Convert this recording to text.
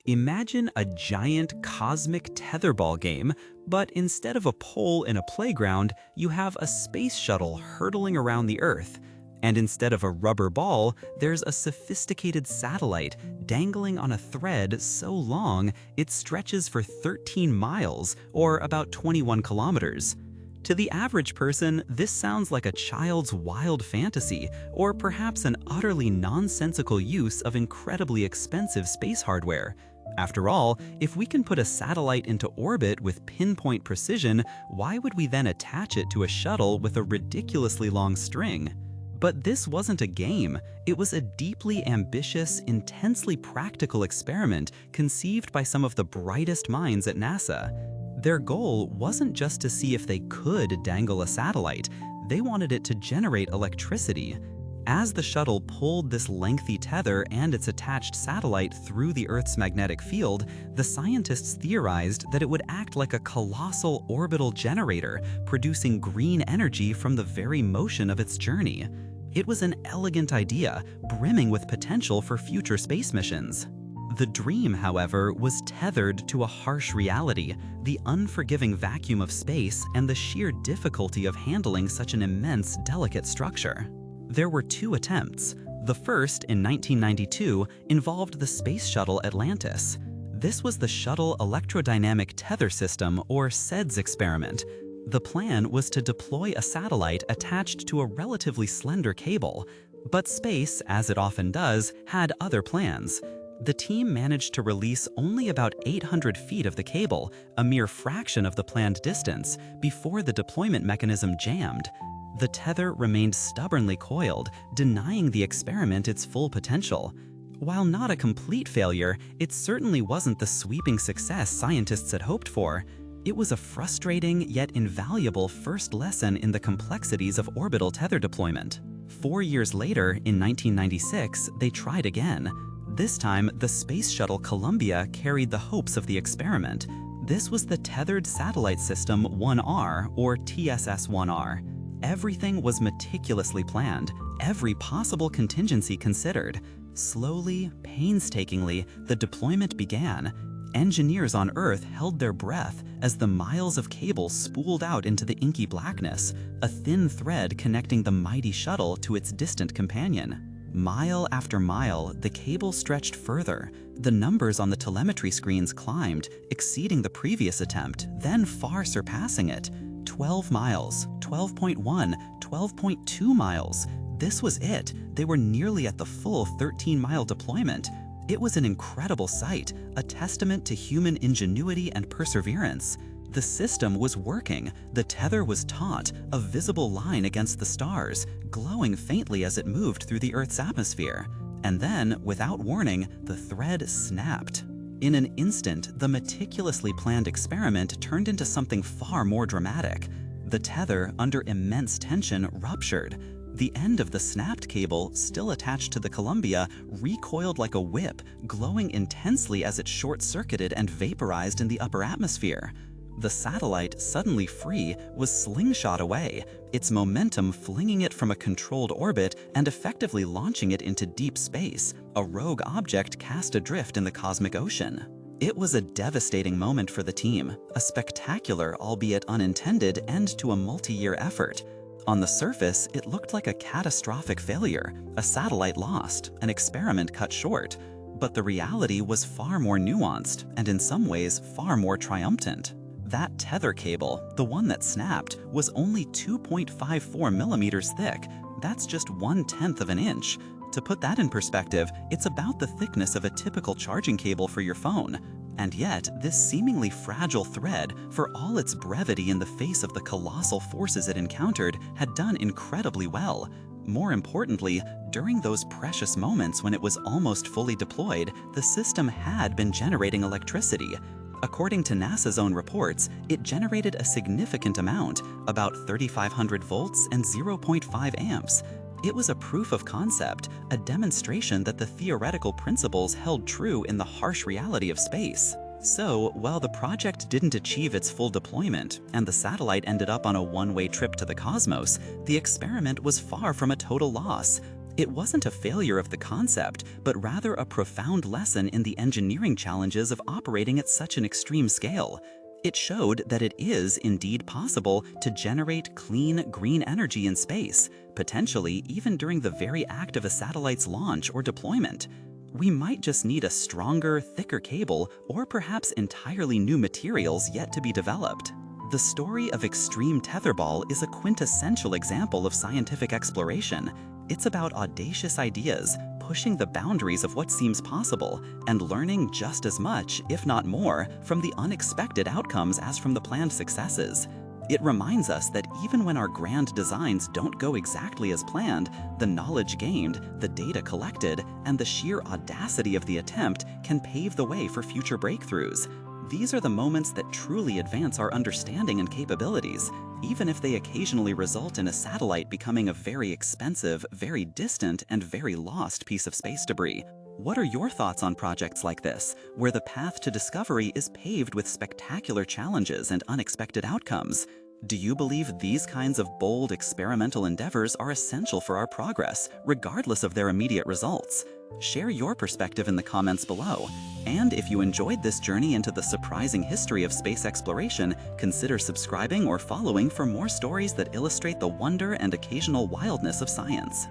Imagine a giant cosmic tetherball game, but instead of a pole in a playground, you have a space shuttle hurtling around the Earth. And instead of a rubber ball, there's a sophisticated satellite dangling on a thread so long it stretches for 13 miles, or about 21 kilometers. To the average person, this sounds like a child's wild fantasy, or perhaps an utterly nonsensical use of incredibly expensive space hardware. After all, if we can put a satellite into orbit with pinpoint precision, why would we then attach it to a shuttle with a ridiculously long string? But this wasn't a game. It was a deeply ambitious, intensely practical experiment conceived by some of the brightest minds at NASA. Their goal wasn't just to see if they could dangle a satellite, they wanted it to generate electricity. As the shuttle pulled this lengthy tether and its attached satellite through the Earth's magnetic field, the scientists theorized that it would act like a colossal orbital generator, producing green energy from the very motion of its journey. It was an elegant idea, brimming with potential for future space missions. The dream, however, was tethered to a harsh reality, the unforgiving vacuum of space and the sheer difficulty of handling such an immense, delicate structure. There were two attempts. The first, in 1992, involved the space shuttle Atlantis. This was the Shuttle Electrodynamic Tether System, or SEDS experiment. The plan was to deploy a satellite attached to a relatively slender cable. But space, as it often does, had other plans. The team managed to release only about 800 feet of the cable, a mere fraction of the planned distance, before the deployment mechanism jammed. The tether remained stubbornly coiled, denying the experiment its full potential. While not a complete failure, it certainly wasn't the sweeping success scientists had hoped for. It was a frustrating yet invaluable first lesson in the complexities of orbital tether deployment. 4 years later, in 1996, they tried again. This time, the Space Shuttle Columbia carried the hopes of the experiment. This was the Tethered Satellite System 1R, or TSS-1R. Everything was meticulously planned, every possible contingency considered. Slowly, painstakingly, the deployment began. Engineers on Earth held their breath as the miles of cable spooled out into the inky blackness, a thin thread connecting the mighty shuttle to its distant companion. Mile after mile, the cable stretched further. The numbers on the telemetry screens climbed, exceeding the previous attempt, then far surpassing it. 12 miles, 12.1, 12.2 miles. This was it. They were nearly at the full 13-mile deployment. It was an incredible sight, a testament to human ingenuity and perseverance. The system was working. The tether was taut, a visible line against the stars, glowing faintly as it moved through the Earth's atmosphere. And then, without warning, the thread snapped. In an instant, the meticulously planned experiment turned into something far more dramatic. The tether, under immense tension, ruptured. The end of the snapped cable, still attached to the Columbia, recoiled like a whip, glowing intensely as it short-circuited and vaporized in the upper atmosphere. The satellite, suddenly free, was slingshot away, its momentum flinging it from a controlled orbit and effectively launching it into deep space, a rogue object cast adrift in the cosmic ocean. It was a devastating moment for the team, a spectacular, albeit unintended, end to a multi-year effort. On the surface, it looked like a catastrophic failure, a satellite lost, an experiment cut short. But the reality was far more nuanced, and in some ways, far more triumphant. That tether cable, the one that snapped, was only 2.54 millimeters thick. That's just 1/10 of an inch. To put that in perspective, it's about the thickness of a typical charging cable for your phone. And yet, this seemingly fragile thread, for all its brevity in the face of the colossal forces it encountered, had done incredibly well. More importantly, during those precious moments when it was almost fully deployed, the system had been generating electricity. According to NASA's own reports, it generated a significant amount, about 3,500 volts and 0.5 amps. It was a proof of concept, a demonstration that the theoretical principles held true in the harsh reality of space. So, while the project didn't achieve its full deployment, and the satellite ended up on a one-way trip to the cosmos, the experiment was far from a total loss. It wasn't a failure of the concept, but rather a profound lesson in the engineering challenges of operating at such an extreme scale. It showed that it is indeed possible to generate clean, green energy in space, potentially even during the very act of a satellite's launch or deployment. We might just need a stronger, thicker cable, or perhaps entirely new materials yet to be developed. The story of extreme tetherball is a quintessential example of scientific exploration. It's about audacious ideas, pushing the boundaries of what seems possible, and learning just as much, if not more, from the unexpected outcomes as from the planned successes. It reminds us that even when our grand designs don't go exactly as planned, the knowledge gained, the data collected, and the sheer audacity of the attempt can pave the way for future breakthroughs. These are the moments that truly advance our understanding and capabilities, even if they occasionally result in a satellite becoming a very expensive, very distant, and very lost piece of space debris. What are your thoughts on projects like this, where the path to discovery is paved with spectacular challenges and unexpected outcomes? Do you believe these kinds of bold experimental endeavors are essential for our progress, regardless of their immediate results? Share your perspective in the comments below. And if you enjoyed this journey into the surprising history of space exploration, consider subscribing or following for more stories that illustrate the wonder and occasional wildness of science.